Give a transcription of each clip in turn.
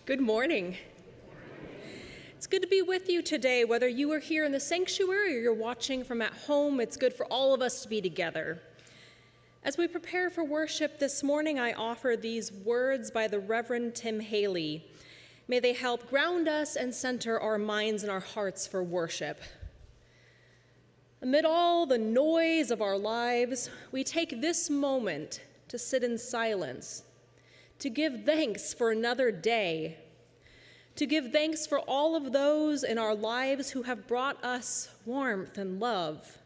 Good morning. It's good to be with you today, whether you are here in the sanctuary or you're watching from at home. It's good for all of us to be together. As we prepare for worship this morning, I offer these words by the Reverend Tim Haley. May they help ground us and center our minds and our hearts for worship. Amid all the noise of our lives, we take this moment to sit in silence, to give thanks for another day, to give thanks for all of those in our lives who have brought us warmth and love,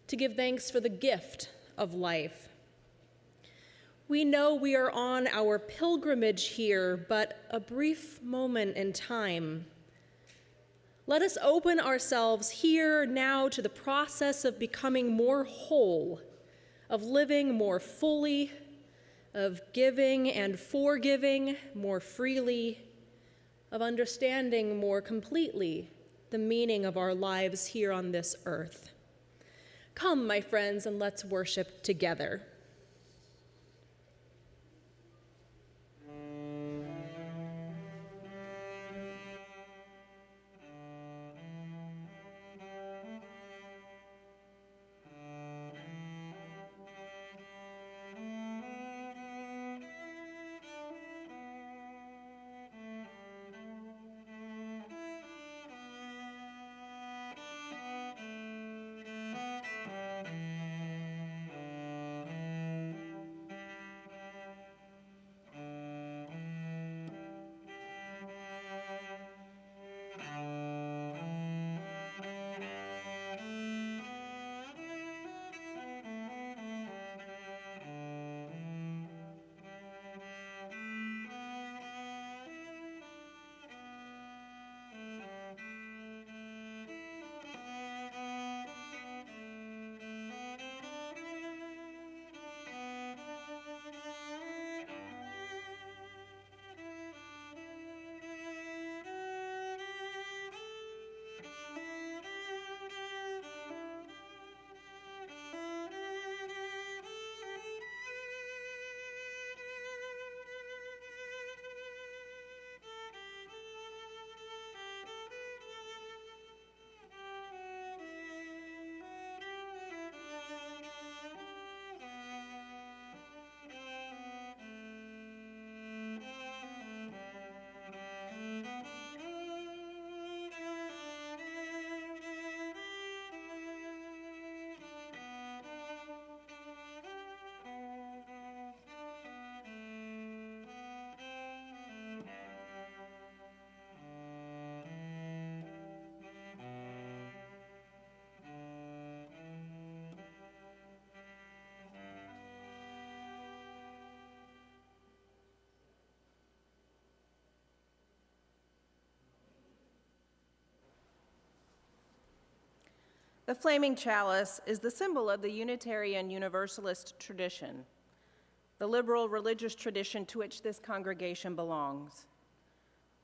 to give thanks for the gift of life. We know we are on our pilgrimage here, but a brief moment in time. Let us open ourselves here now to the process of becoming more whole, of living more fully, of giving and forgiving more freely, of understanding more completely the meaning of our lives here on this earth. Come, my friends, and let's worship together. The flaming chalice is the symbol of the Unitarian Universalist tradition, the liberal religious tradition to which this congregation belongs.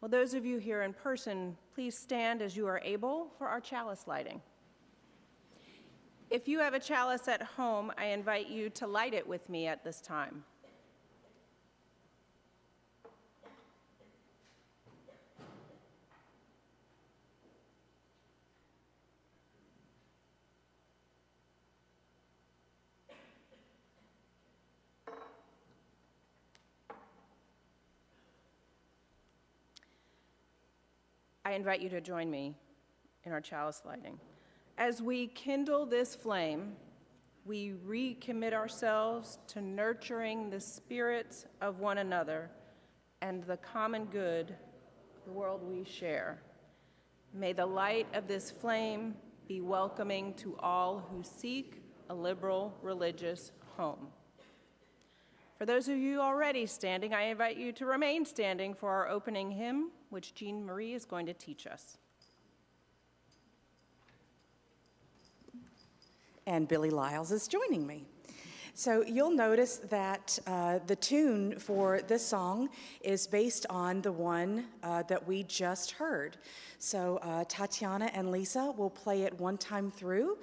Will those of you here in person please stand as you are able for our chalice lighting? If you have a chalice at home, I invite you to light it with me at this time. I invite you to join me in our chalice lighting. As we kindle this flame, we recommit ourselves to nurturing the spirits of one another and the common good, the world we share. May the light of this flame be welcoming to all who seek a liberal religious home. For those of you already standing, I invite you to remain standing for our opening hymn, which Jean Marie is going to teach us. And Billy Lyles is joining me. So you'll notice that the tune for this song is based on the one that we just heard. So Tatiana and Lisa will play it one time through.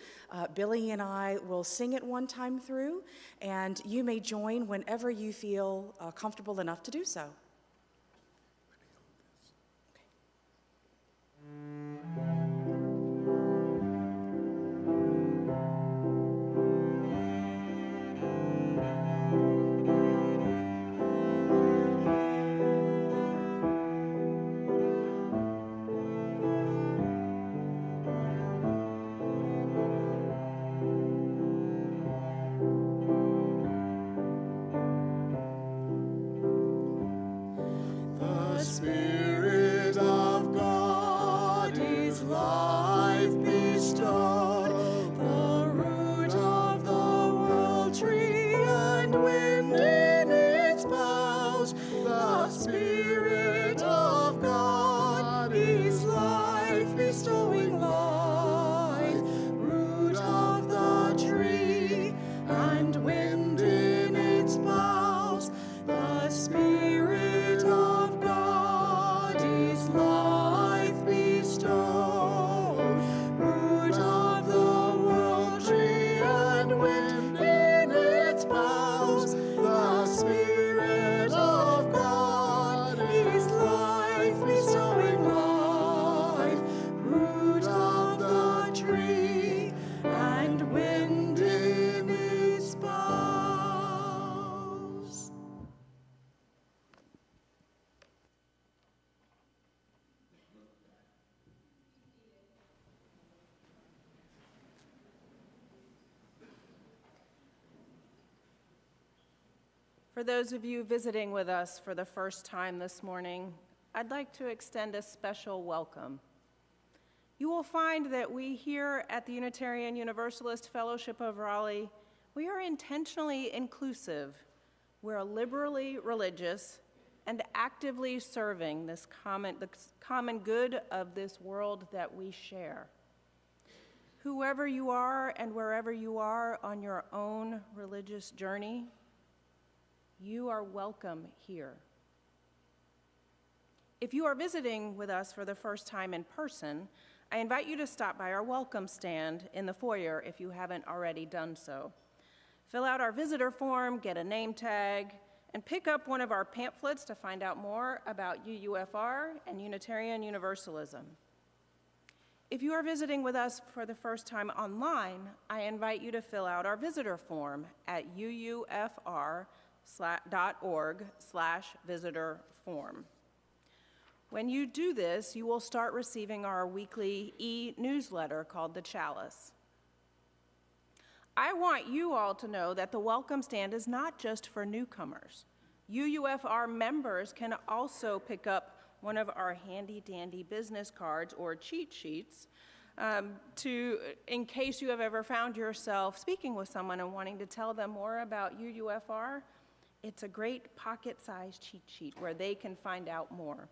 Billy and I will sing it one time through, and you may join whenever you feel comfortable enough to do so. wind in its boughs. The Spirit of God is life bestowing life, root of the tree and wind in its boughs. For those of you visiting with us for the first time this morning, I'd like to extend a special welcome. You will find that we here at the Unitarian Universalist Fellowship of Raleigh, we are intentionally inclusive. We're liberally religious and actively serving the common good of this world that we share. Whoever you are and wherever you are on your own religious journey, you are welcome here. If you are visiting with us for the first time in person, I invite you to stop by our welcome stand in the foyer if you haven't already done so. Fill out our visitor form, get a name tag, and pick up one of our pamphlets to find out more about UUFR and Unitarian Universalism. If you are visiting with us for the first time online, I invite you to fill out our visitor form at uufr.org/visitor form. When you do this, you will start receiving our weekly e-newsletter called The Chalice. I want you all to know that the welcome stand is not just for newcomers. UUFR members can also pick up one of our handy-dandy business cards or cheat sheets in case you have ever found yourself speaking with someone and wanting to tell them more about UUFR. It's a great pocket-sized cheat sheet where they can find out more.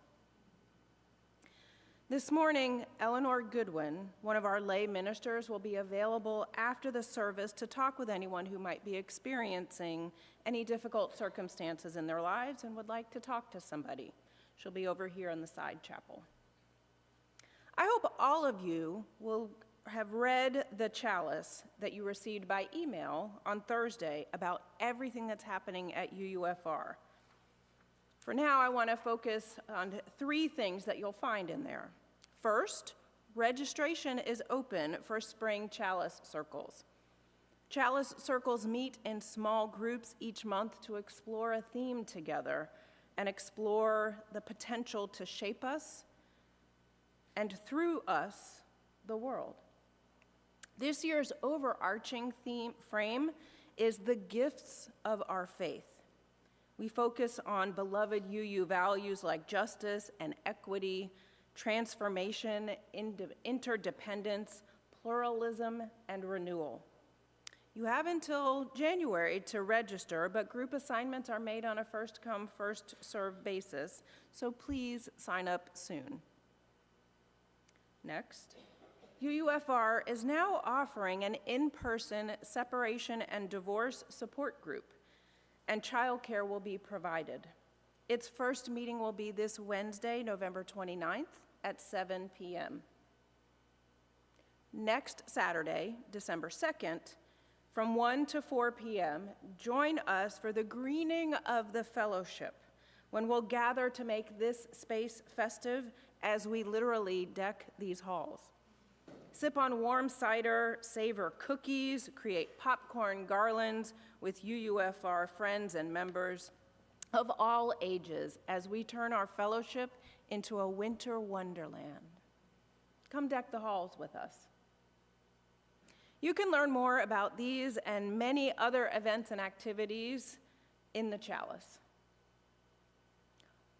This morning, Eleanor Goodwin, one of our lay ministers, will be available after the service to talk with anyone who might be experiencing any difficult circumstances in their lives and would like to talk to somebody. She'll be over here in the side chapel. I hope all of you will have read the chalice that you received by email on Thursday about everything that's happening at UUFR. For now, I want to focus on 3 things that you'll find in there. First, registration is open for spring chalice circles. Chalice circles meet in small groups each month to explore a theme together and explore the potential to shape us and through us, the world. This year's overarching frame is the gifts of our faith. We focus on beloved UU values like justice and equity, transformation, interdependence, pluralism, and renewal. You have until January to register, but group assignments are made on a first-come, first-served basis, so please sign up soon. Next, UUFR is now offering an in-person separation and divorce support group, and childcare will be provided. Its first meeting will be this Wednesday, November 29th at 7 p.m. Next Saturday, December 2nd, from 1 to 4 p.m., join us for the greening of the fellowship, when we'll gather to make this space festive as we literally deck these halls. Sip on warm cider, savor cookies, create popcorn garlands with UUFR friends and members of all ages as we turn our fellowship into a winter wonderland. Come deck the halls with us. You can learn more about these and many other events and activities in the Chalice.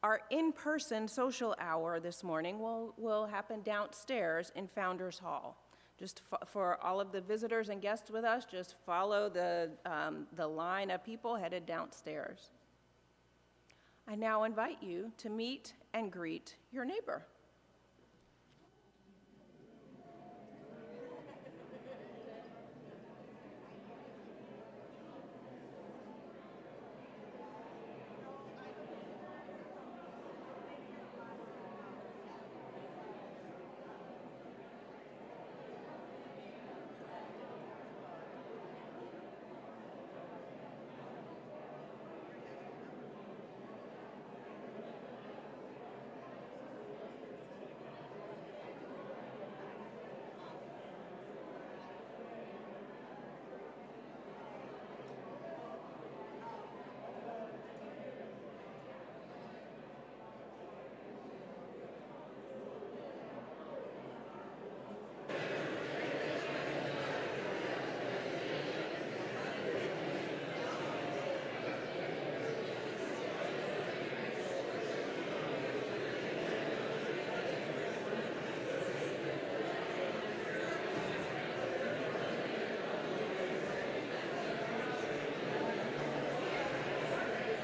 Our in-person social hour this morning will happen downstairs in Founders Hall. Just for all of the visitors and guests with us, just follow the line of people headed downstairs. I now invite you to meet and greet your neighbor.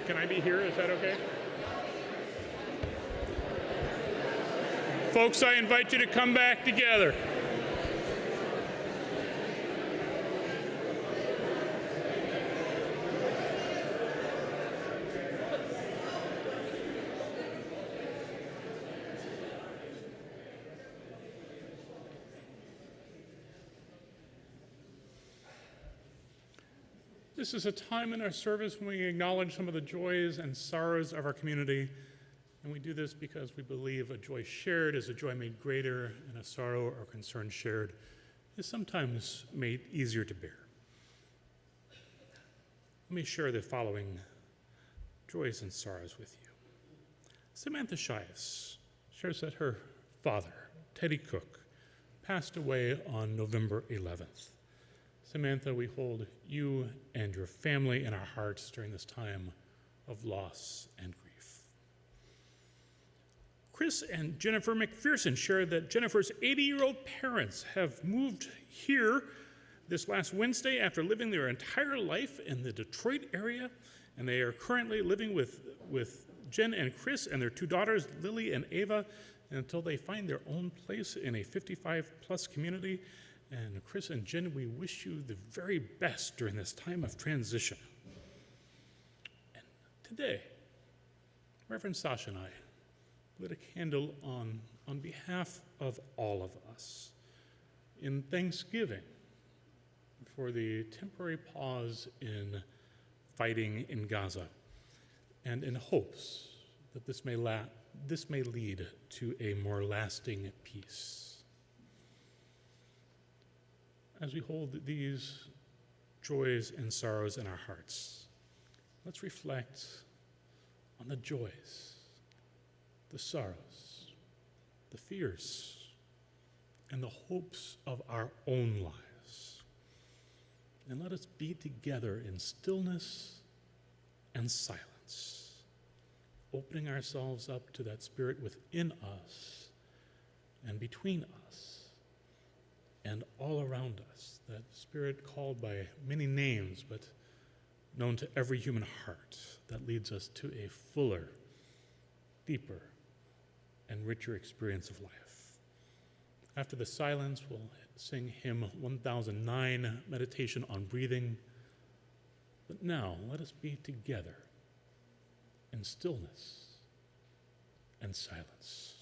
Can I be here? Is that okay? Folks, I invite you to come back together. This is a time in our service when we acknowledge some of the joys and sorrows of our community, and we do this because we believe a joy shared is a joy made greater, and a sorrow or concern shared is sometimes made easier to bear. Let me share the following joys and sorrows with you. Samantha Shias shares that her father, Teddy Cook, passed away on November 11th. Samantha, we hold you and your family in our hearts during this time of loss and grief. Chris and Jennifer McPherson shared that Jennifer's 80-year-old parents have moved here this last Wednesday after living their entire life in the Detroit area, and they are currently living with Jen and Chris and their two daughters, Lily and Ava, until they find their own place in a 55-plus community. And Chris and Jen, we wish you the very best during this time of transition. And today, Reverend Sasha and I lit a candle on behalf of all of us in thanksgiving for the temporary pause in fighting in Gaza, and in hopes that this may lead to a more lasting peace. As we hold these joys and sorrows in our hearts, let's reflect on the joys, the sorrows, the fears, and the hopes of our own lives. And let us be together in stillness and silence, opening ourselves up to that Spirit within us and between us and all around us, that Spirit called by many names, but known to every human heart, that leads us to a fuller, deeper, and richer experience of life. After the silence, we'll sing hymn 1009, Meditation on Breathing. But now, let us be together in stillness and silence.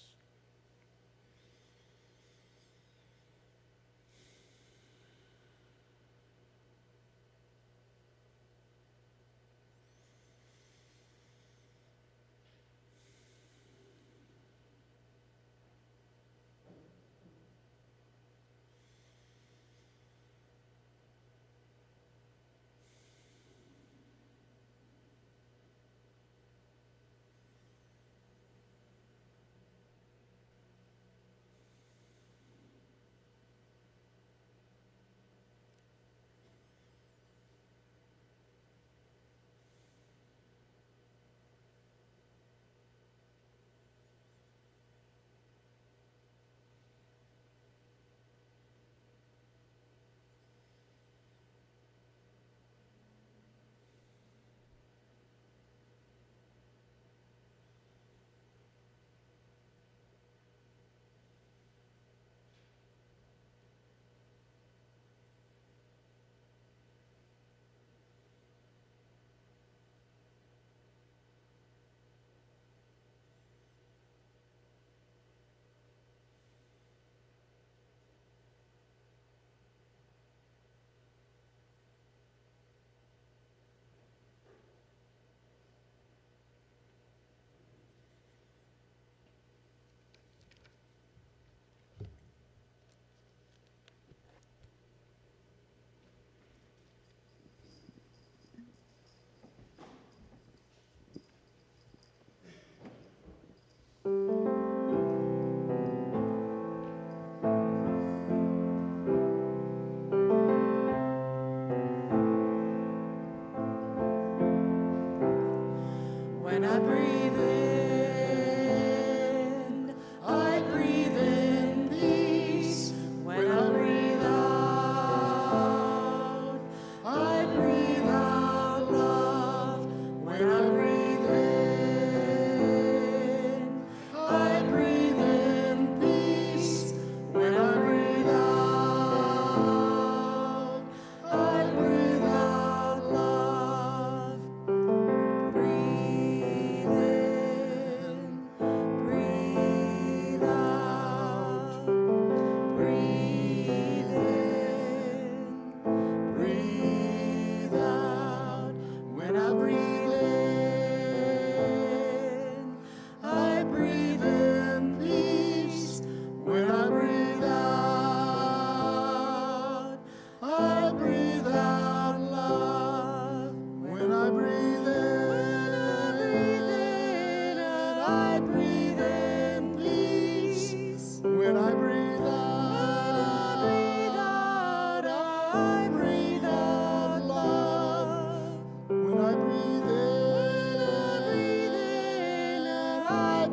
When I breathe in, I breathe in peace. When I breathe out, I breathe out love. When I breathe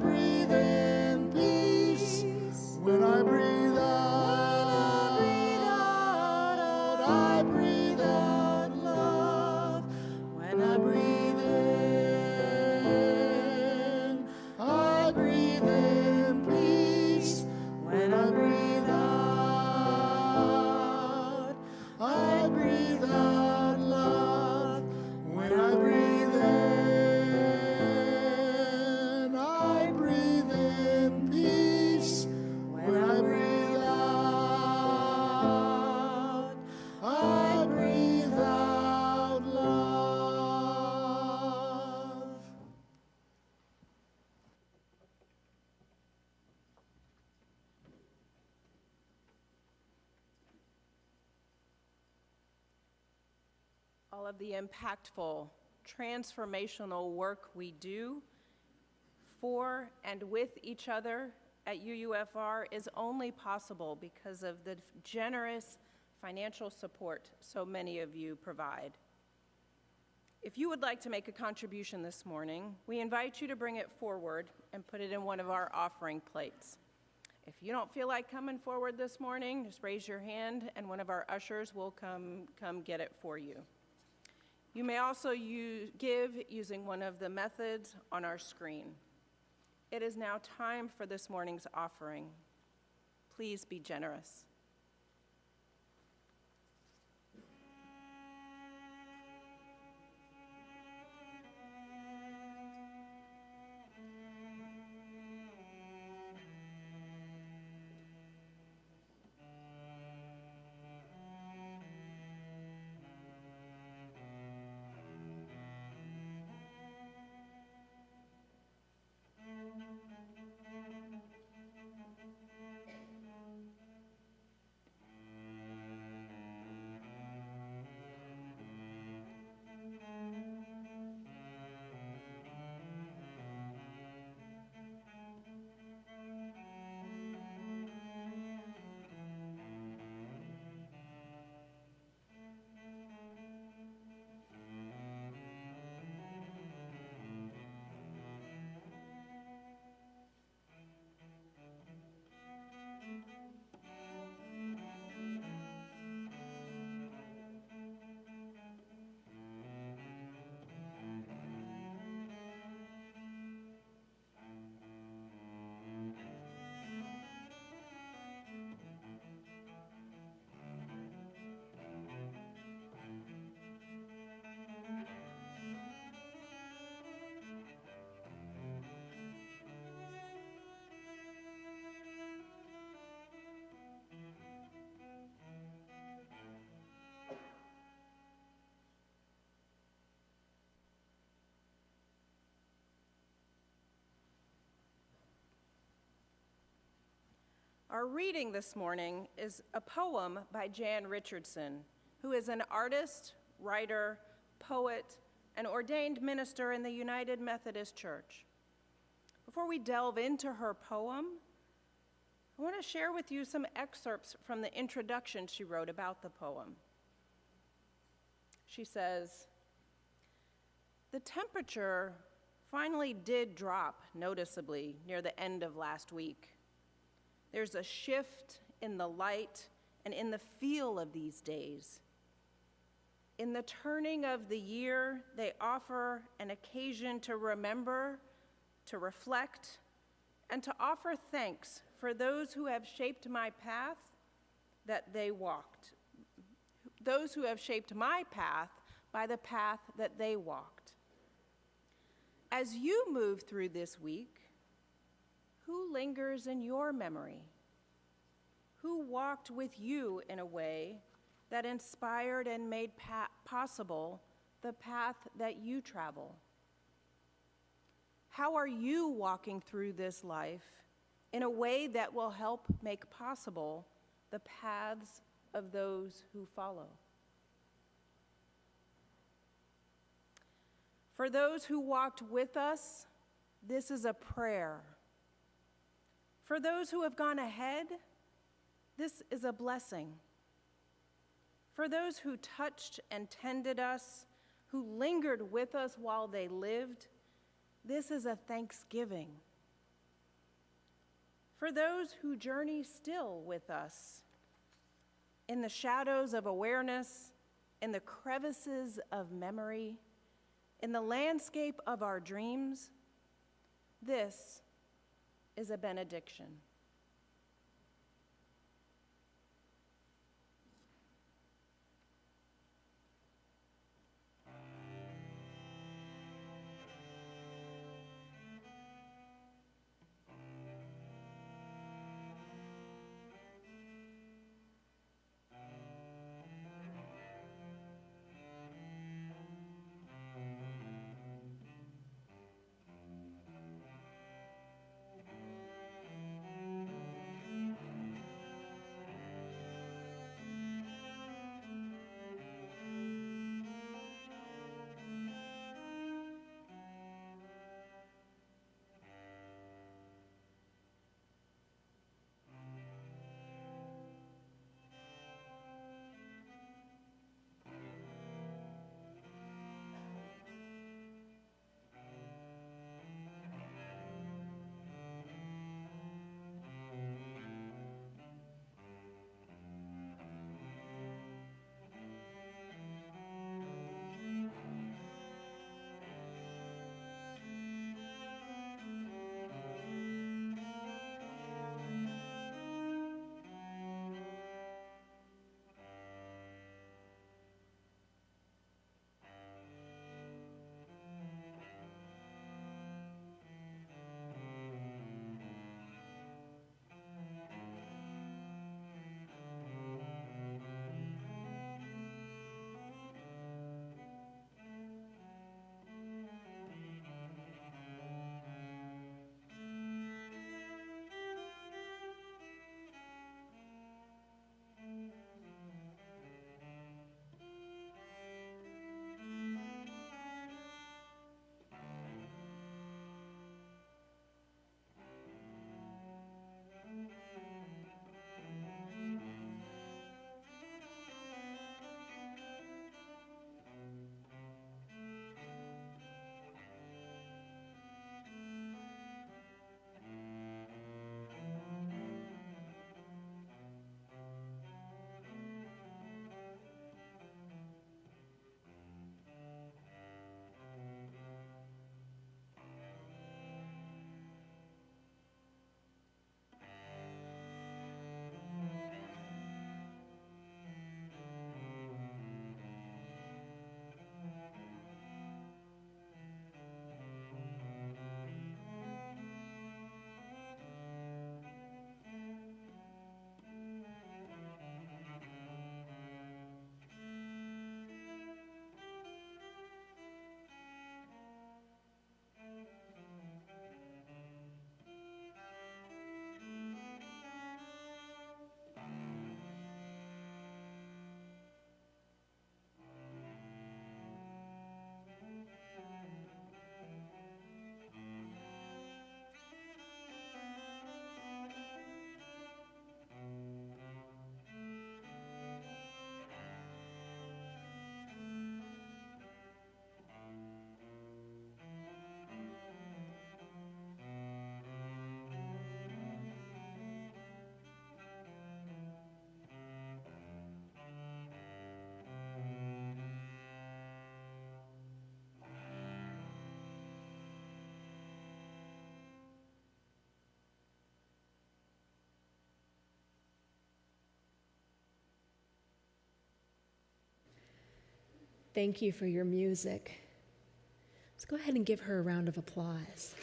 breathe in peace. When I breathe out, I breathe out love. When I breathe in, I breathe in peace. When I breathe out, I breathe out love. When I breathe in, I breathe in peace. When I breathe out, I breathe out love. All of the impactful, transformational work we do for and with each other at UUFR is only possible because of the generous financial support so many of you provide. If you would like to make a contribution this morning, we invite you to bring it forward and put it in one of our offering plates. If you don't feel like coming forward this morning, just raise your hand and one of our ushers will come get it for you. You may also give using one of the methods on our screen. It is now time for this morning's offering. Please be generous. Our reading this morning is a poem by Jan Richardson, who is an artist, writer, poet, and ordained minister in the United Methodist Church. Before we delve into her poem, I want to share with you some excerpts from the introduction she wrote about the poem. She says, "The temperature finally did drop noticeably near the end of last week. There's a shift in the light and in the feel of these days. In the turning of the year, they offer an occasion to remember, to reflect, and to offer thanks for those who have shaped my path that they walked. Those who have shaped my path by the path that they walked. As you move through this week, who lingers in your memory? Who walked with you in a way that inspired and made possible the path that you travel? How are you walking through this life in a way that will help make possible the paths of those who follow? For those who walked with us, this is a prayer. For those who have gone ahead, this is a blessing. For those who touched and tended us, who lingered with us while they lived, this is a thanksgiving. for those who journey still with us, in the shadows of awareness, in the crevices of memory, in the landscape of our dreams, this is a benediction. Thank you for your music. Let's go ahead and give her a round of applause.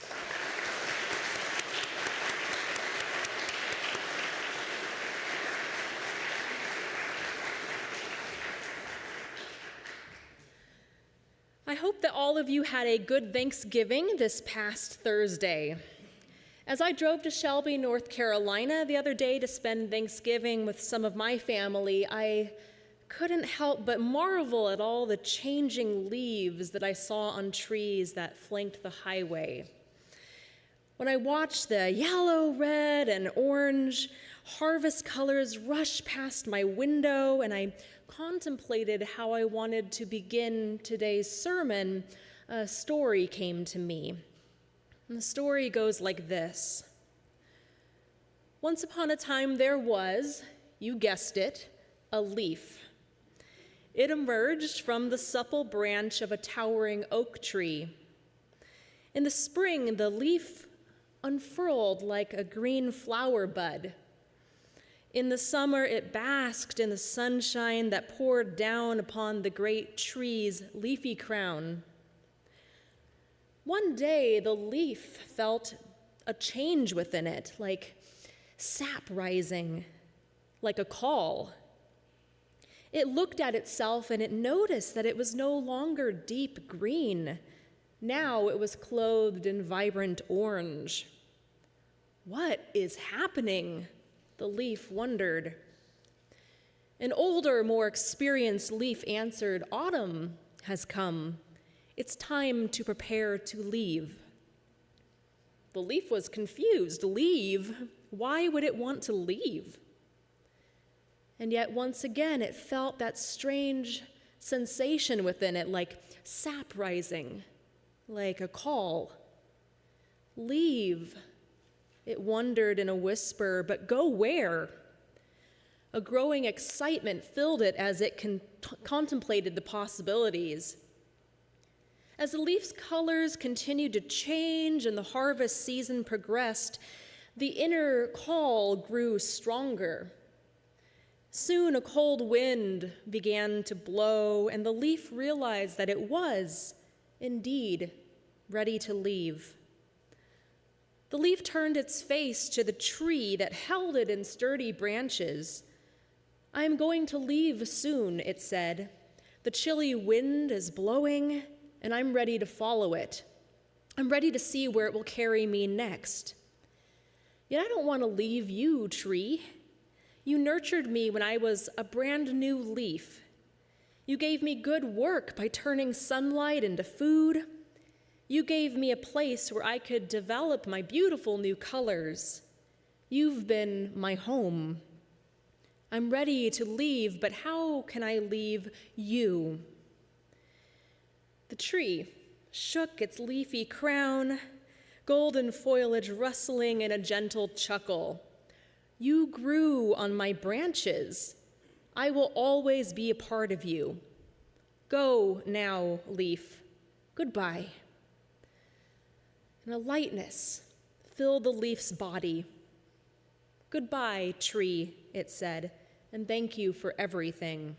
I hope that all of you had a good Thanksgiving this past Thursday. As I drove to Shelby, North Carolina the other day to spend Thanksgiving with some of my family, I couldn't help but marvel at all the changing leaves that I saw on trees that flanked the highway. When I watched the yellow, red, and orange harvest colors rush past my window and I contemplated how I wanted to begin today's sermon, a story came to me. And the story goes like this. Once upon a time, there was, you guessed it, a leaf. It emerged from the supple branch of a towering oak tree. In the spring, the leaf unfurled like a green flower bud. In the summer, it basked in the sunshine that poured down upon the great tree's leafy crown. One day, the leaf felt a change within it, like sap rising, like a call. It looked at itself and it noticed that it was no longer deep green. Now it was clothed in vibrant orange. What is happening? The leaf wondered. An older, more experienced leaf answered, "Autumn has come. It's time to prepare to leave." The leaf was confused. Leave? Why would it want to leave? And yet once again, it felt that strange sensation within it, like sap rising, like a call. Leave, it wondered in a whisper, but go where? A growing excitement filled it as it contemplated the possibilities. As the leaf's colors continued to change and the harvest season progressed, the inner call grew stronger. Soon a cold wind began to blow, and the leaf realized that it was, indeed, ready to leave. The leaf turned its face to the tree that held it in sturdy branches. "I am going to leave soon," it said. "The chilly wind is blowing, and I'm ready to follow it. I'm ready to see where it will carry me next. Yet I don't want to leave you, tree. You nurtured me when I was a brand new leaf. You gave me good work by turning sunlight into food. You gave me a place where I could develop my beautiful new colors. You've been my home. I'm ready to leave, but how can I leave you?" The tree shook its leafy crown, golden foliage rustling in a gentle chuckle. "You grew on my branches. I will always be a part of you. Go now, leaf. Goodbye." And a lightness filled the leaf's body. "Goodbye, tree," it said, "and thank you for everything."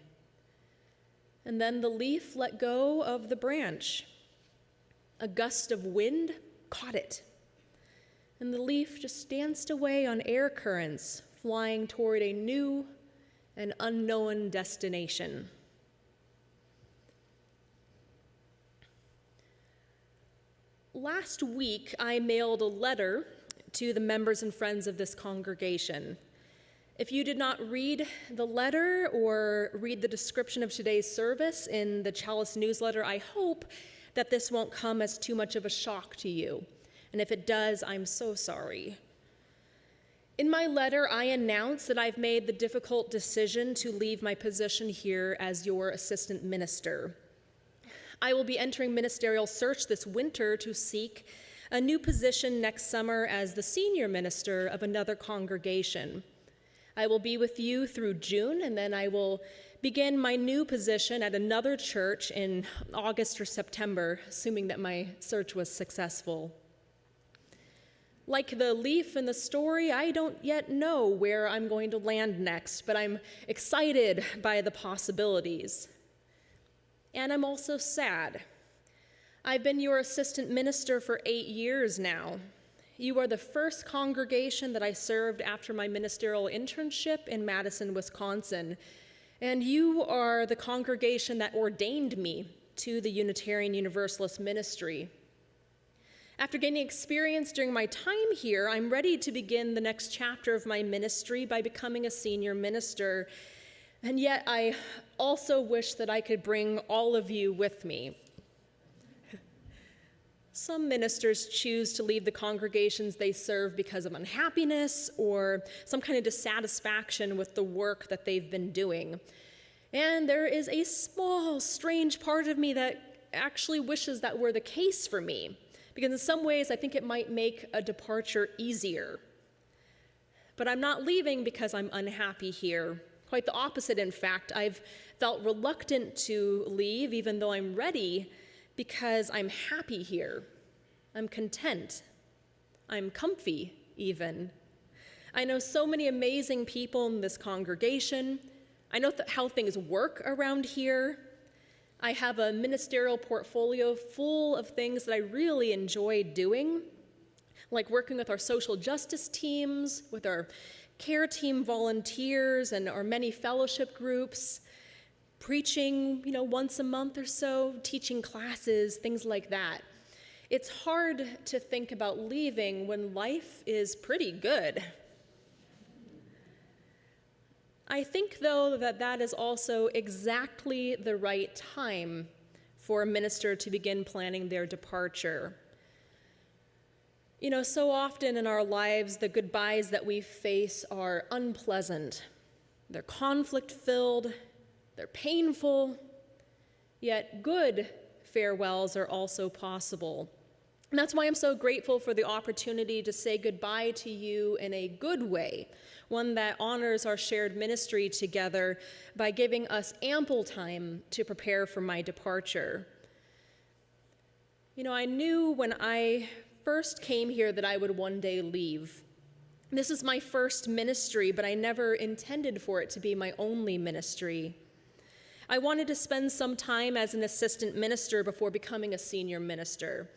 And then the leaf let go of the branch. A gust of wind caught it, and the leaf just danced away on air currents, flying toward a new and unknown destination. Last week, I mailed a letter to the members and friends of this congregation. If you did not read the letter or read the description of today's service in the Chalice newsletter, I hope that this won't come as too much of a shock to you. And if it does, I'm so sorry. In my letter, I announced that I've made the difficult decision to leave my position here as your assistant minister. I will be entering ministerial search this winter to seek a new position next summer as the senior minister of another congregation. I will be with you through June, and then I will begin my new position at another church in August or September, assuming that my search was successful. Like the leaf in the story, I don't yet know where I'm going to land next, but I'm excited by the possibilities. And I'm also sad. I've been your assistant minister for 8 years now. You are the first congregation that I served after my ministerial internship in Madison, Wisconsin. And you are the congregation that ordained me to the Unitarian Universalist ministry. After gaining experience during my time here, I'm ready to begin the next chapter of my ministry by becoming a senior minister. And yet I also wish that I could bring all of you with me. Some ministers choose to leave the congregations they serve because of unhappiness or some kind of dissatisfaction with the work that they've been doing. And there is a small, strange part of me that actually wishes that were the case for me, because in some ways I think it might make a departure easier. But I'm not leaving because I'm unhappy here. Quite the opposite, in fact. I've felt reluctant to leave, even though I'm ready, because I'm happy here. I'm content. I'm comfy, even. I know so many amazing people in this congregation. I know how things work around here. I have a ministerial portfolio full of things that I really enjoy doing, like working with our social justice teams, with our care team volunteers and our many fellowship groups, preaching, once a month or so, teaching classes, things like that. It's hard to think about leaving when life is pretty good. I think, though, that is also exactly the right time for a minister to begin planning their departure. So often in our lives, the goodbyes that we face are unpleasant. They're conflict-filled, they're painful, yet good farewells are also possible. And that's why I'm so grateful for the opportunity to say goodbye to you in a good way, one that honors our shared ministry together by giving us ample time to prepare for my departure. I knew when I first came here that I would one day leave. This is my first ministry, but I never intended for it to be my only ministry. I wanted to spend some time as an assistant minister before becoming a senior minister.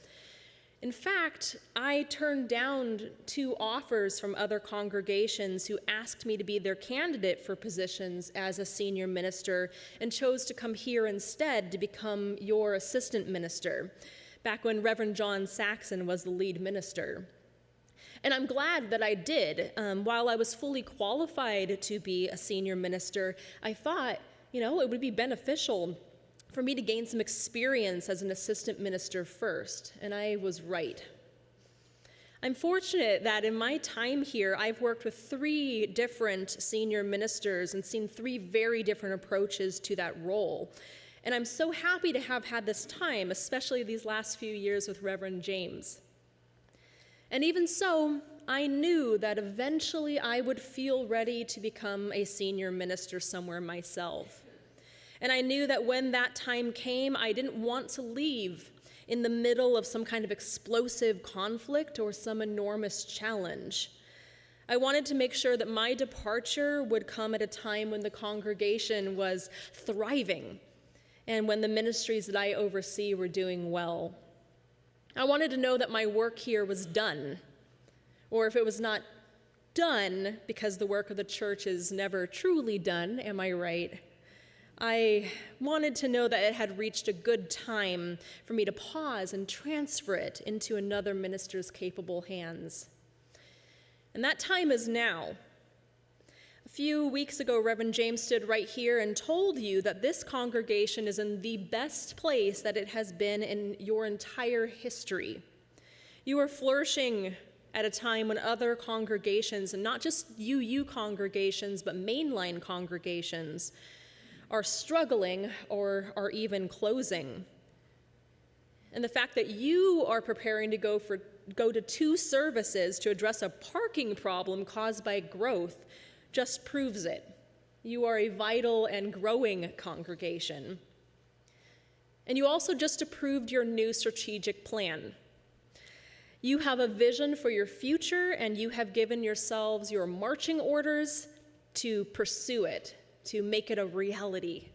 In fact, I turned down 2 offers from other congregations who asked me to be their candidate for positions as a senior minister and chose to come here instead to become your assistant minister, back when Reverend John Saxon was the lead minister. And I'm glad that I did. While I was fully qualified to be a senior minister, I thought, it would be beneficial for me to gain some experience as an assistant minister first, and I was right. I'm fortunate that in my time here, I've worked with 3 different senior ministers and seen 3 very different approaches to that role. And I'm so happy to have had this time, especially these last few years with Reverend James. And even so, I knew that eventually I would feel ready to become a senior minister somewhere myself. And I knew that when that time came, I didn't want to leave in the middle of some kind of explosive conflict or some enormous challenge. I wanted to make sure that my departure would come at a time when the congregation was thriving and when the ministries that I oversee were doing well. I wanted to know that my work here was done, or if it was not done, because the work of the church is never truly done, am I right? I wanted to know that it had reached a good time for me to pause and transfer it into another minister's capable hands. And that time is now. A few weeks ago, Reverend James stood right here and told you that this congregation is in the best place that it has been in your entire history. You are flourishing at a time when other congregations, and not just UU congregations, but mainline congregations, are struggling or are even closing. And the fact that you are preparing to go to 2 services to address a parking problem caused by growth just proves it. You are a vital and growing congregation. And you also just approved your new strategic plan. You have a vision for your future, and you have given yourselves your marching orders to pursue it, to make it a reality.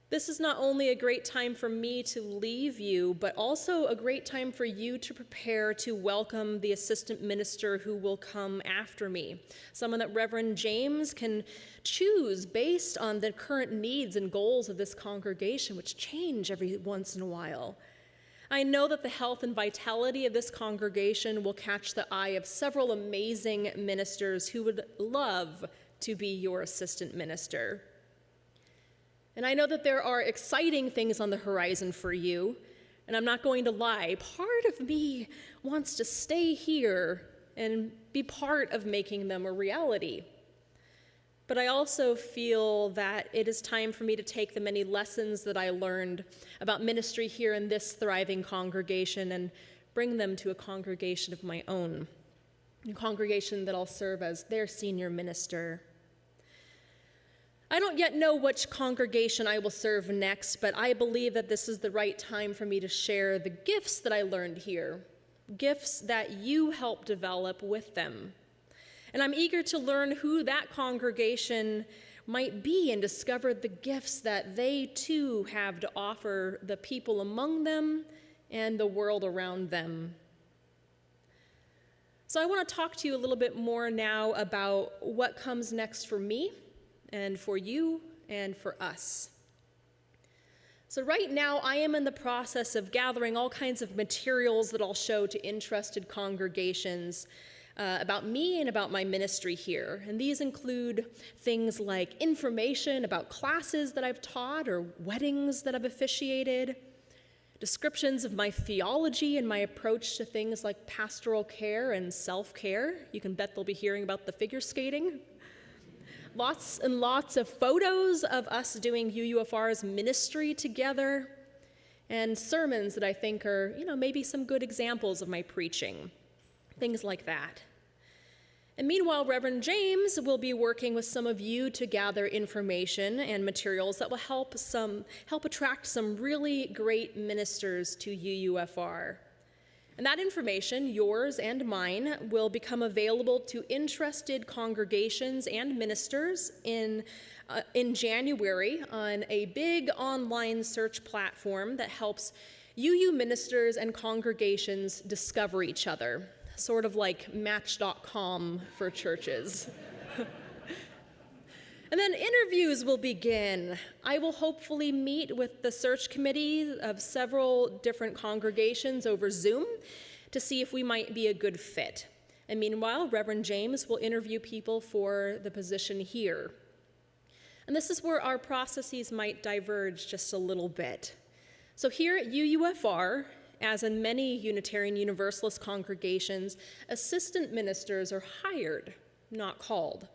This is not only a great time for me to leave you, but also a great time for you to prepare to welcome the assistant minister who will come after me, someone that Reverend James can choose based on the current needs and goals of this congregation, which change every once in a while. I know that the health and vitality of this congregation will catch the eye of several amazing ministers who would love to be your assistant minister. And I know that there are exciting things on the horizon for you, and I'm not going to lie. Part of me wants to stay here and be part of making them a reality. But I also feel that it is time for me to take the many lessons that I learned about ministry here in this thriving congregation and bring them to a congregation of my own. a congregation that I'll serve as their senior minister. I don't yet know which congregation I will serve next, but I believe that this is the right time for me to share the gifts that I learned here, gifts that you helped develop with them. And I'm eager to learn who that congregation might be and discover the gifts that they too have to offer the people among them and the world around them. So I want to talk to you a little bit more now about what comes next for me and for you and for us. So right now I am in the process of gathering all kinds of materials that I'll show to interested congregations about me and about my ministry here. And these include things like information about classes that I've taught or weddings that I've officiated, descriptions of my theology and my approach to things like pastoral care and self-care. You can bet they'll be hearing about the figure skating. Lots and lots of photos of us doing UUFR's ministry together, and sermons that I think are, maybe some good examples of my preaching, things like that. And meanwhile, Reverend James will be working with some of you to gather information and materials that will help attract some really great ministers to UUFR. And that information, yours and mine, will become available to interested congregations and ministers in January on a big online search platform that helps UU ministers and congregations discover each other, sort of like Match.com for churches. And then interviews will begin. I will hopefully meet with the search committee of several different congregations over Zoom to see if we might be a good fit. And meanwhile, Reverend James will interview people for the position here. And this is where our processes might diverge just a little bit. So here at UUFR, as in many Unitarian Universalist congregations, assistant ministers are hired, not called.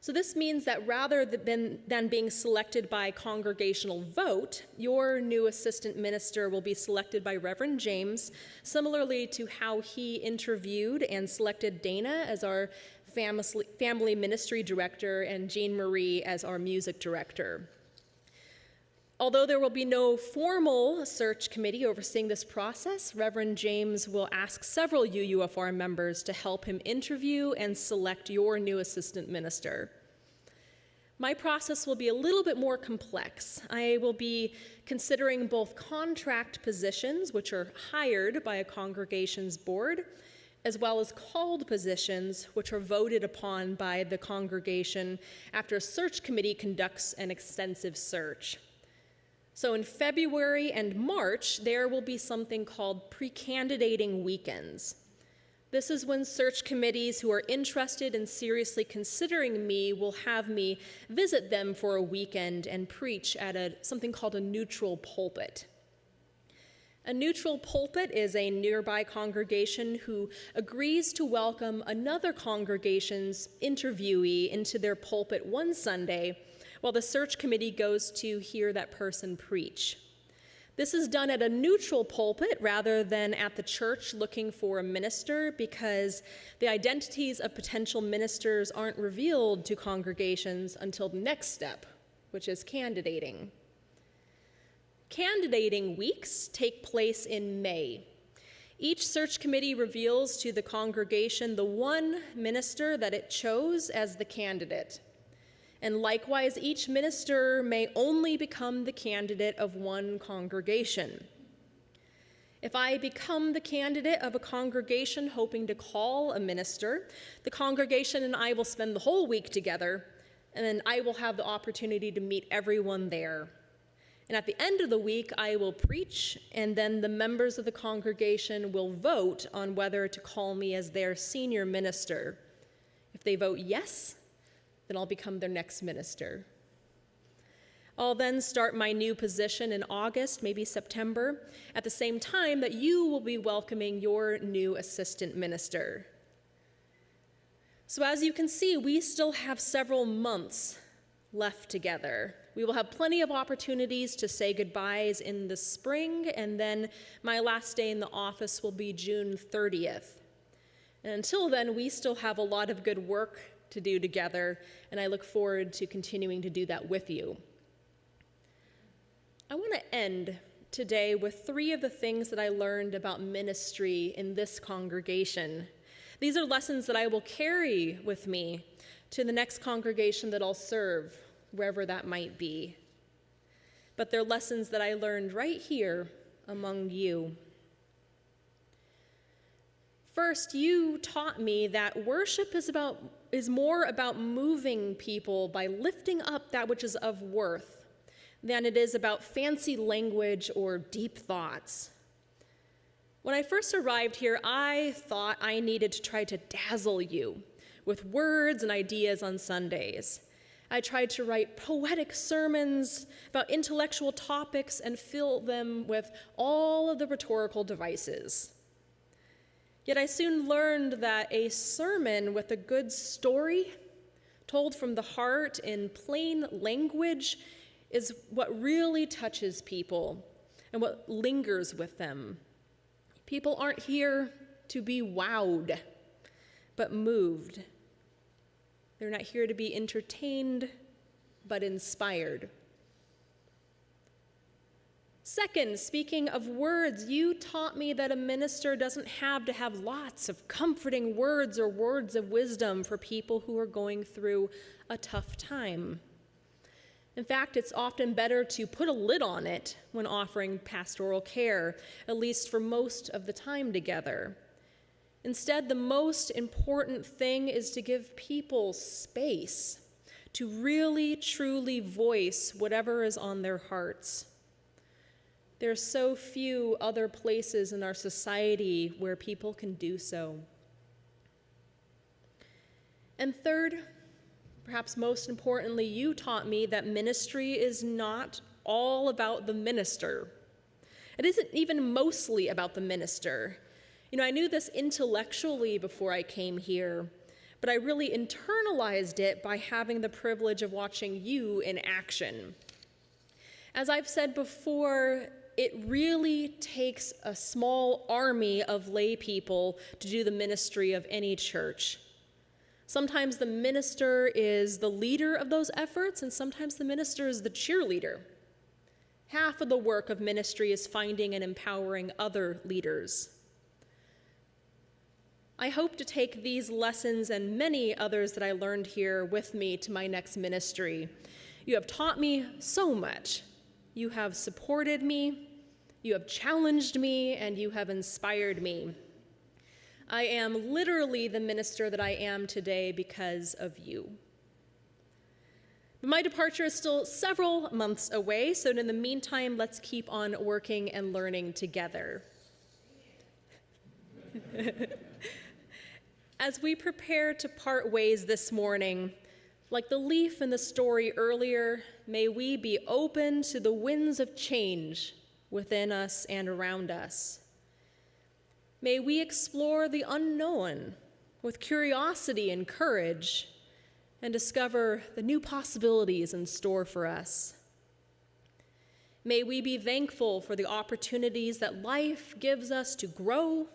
So this means that rather than being selected by congregational vote, your new assistant minister will be selected by Reverend James, similarly to how he interviewed and selected Dana as our family ministry director and Jean Marie as our music director. Although there will be no formal search committee overseeing this process, Reverend James will ask several UUFR members to help him interview and select your new assistant minister. My process will be a little bit more complex. I will be considering both contract positions, which are hired by a congregation's board, as well as called positions, which are voted upon by the congregation after a search committee conducts an extensive search. So in February and March, there will be something called pre-candidating weekends. This is when search committees who are interested in seriously considering me will have me visit them for a weekend and preach at something called a neutral pulpit. A neutral pulpit is a nearby congregation who agrees to welcome another congregation's interviewee into their pulpit one Sunday while the search committee goes to hear that person preach. This is done at a neutral pulpit rather than at the church looking for a minister because the identities of potential ministers aren't revealed to congregations until the next step, which is candidating. Candidating weeks take place in May. Each search committee reveals to the congregation the one minister that it chose as the candidate. And likewise, each minister may only become the candidate of one congregation. If I become the candidate of a congregation hoping to call a minister, the congregation and I will spend the whole week together, and then I will have the opportunity to meet everyone there. And at the end of the week, I will preach, and then the members of the congregation will vote on whether to call me as their senior minister. If they vote yes, then I'll become their next minister. I'll then start my new position in August, maybe September, at the same time that you will be welcoming your new assistant minister. So as you can see, we still have several months left together. We will have plenty of opportunities to say goodbyes in the spring, and then my last day in the office will be June 30th. And until then, we still have a lot of good work to do together, and I look forward to continuing to do that with you. I want to end today with 3 of the things that I learned about ministry in this congregation. These are lessons that I will carry with me to the next congregation that I'll serve, wherever that might be. But they're lessons that I learned right here among you. First, you taught me that worship is more about moving people by lifting up that which is of worth than it is about fancy language or deep thoughts. When I first arrived here, I thought I needed to try to dazzle you with words and ideas on Sundays. I tried to write poetic sermons about intellectual topics and fill them with all of the rhetorical devices. Yet I soon learned that a sermon with a good story, told from the heart in plain language, is what really touches people and what lingers with them. People aren't here to be wowed, but moved. They're not here to be entertained, but inspired. Second, speaking of words, you taught me that a minister doesn't have to have lots of comforting words or words of wisdom for people who are going through a tough time. In fact, it's often better to put a lid on it when offering pastoral care, at least for most of the time together. Instead, the most important thing is to give people space to really, truly voice whatever is on their hearts. There are so few other places in our society where people can do so. And third, perhaps most importantly, you taught me that ministry is not all about the minister. It isn't even mostly about the minister. You know, I knew this intellectually before I came here, but I really internalized it by having the privilege of watching you in action. As I've said before, it really takes a small army of lay people to do the ministry of any church. Sometimes the minister is the leader of those efforts, and sometimes the minister is the cheerleader. Half of the work of ministry is finding and empowering other leaders. I hope to take these lessons and many others that I learned here with me to my next ministry. You have taught me so much. You have supported me, you have challenged me, and you have inspired me. I am literally the minister that I am today because of you. But my departure is still several months away, so in the meantime, let's keep on working and learning together. As we prepare to part ways this morning, like the leaf in the story earlier, may we be open to the winds of change within us and around us. May we explore the unknown with curiosity and courage and discover the new possibilities in store for us. May we be thankful for the opportunities that life gives us to grow,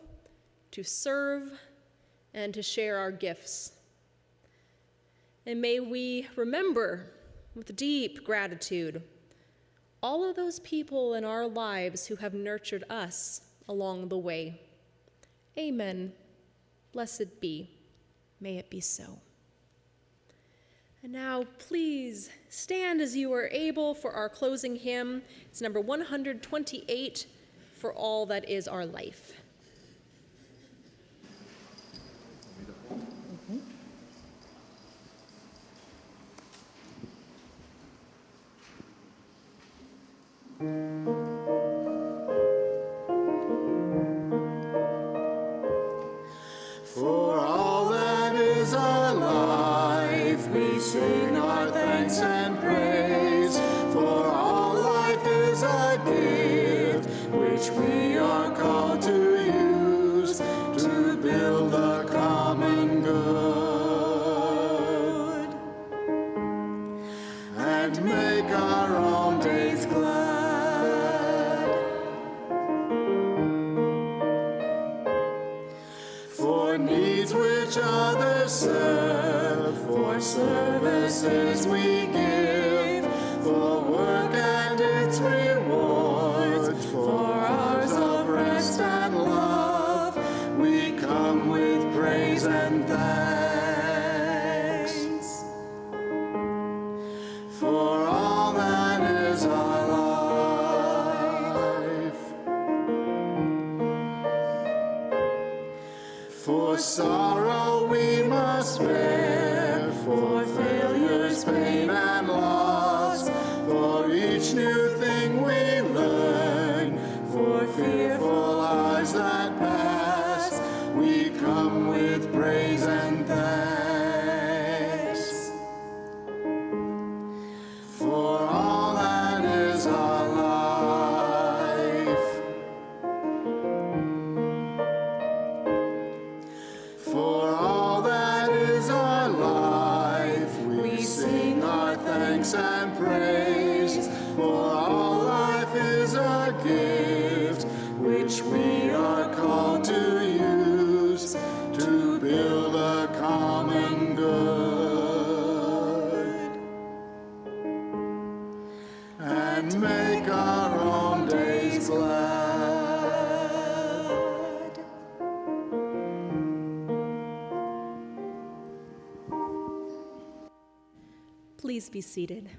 to serve, and to share our gifts. And may we remember with deep gratitude all of those people in our lives who have nurtured us along the way. Amen. Blessed be. May it be so. And now, please stand as you are able for our closing hymn. It's number 128, For All That Is Our Life. For all that is our life, we sing our thanks and praise. For all life is a gift which we are called to use to build the common good and make our own days glad. For needs each other serve, for services we give, for work and its rewards, for hours of rest and love, we come with praise and thanks for all that is our life. For sorrow we must bear, for failures, pain, and loss, for each new thing we learn, for fearful hours that pass, we come with praise and thanks for all that is our life. For all that is our life, we sing our thanks and praise. For all life is a gift, which we are called to use, to build a common good, and make our own days glad. Please be seated.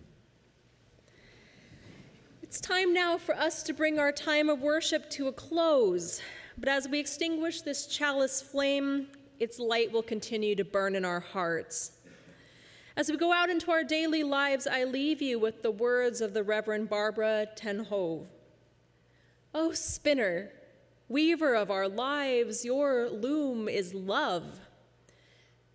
It's time now for us to bring our time of worship to a close. But as we extinguish this chalice flame, its light will continue to burn in our hearts. As we go out into our daily lives, I leave you with the words of the Reverend Barbara ten Hove. O spinner, weaver of our lives, your loom is love.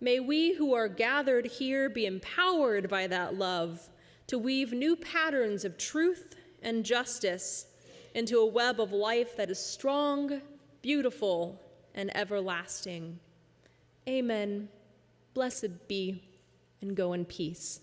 May we who are gathered here be empowered by that love to weave new patterns of truth and justice into a web of life that is strong, beautiful, and everlasting. Amen. Blessed be, and go in peace.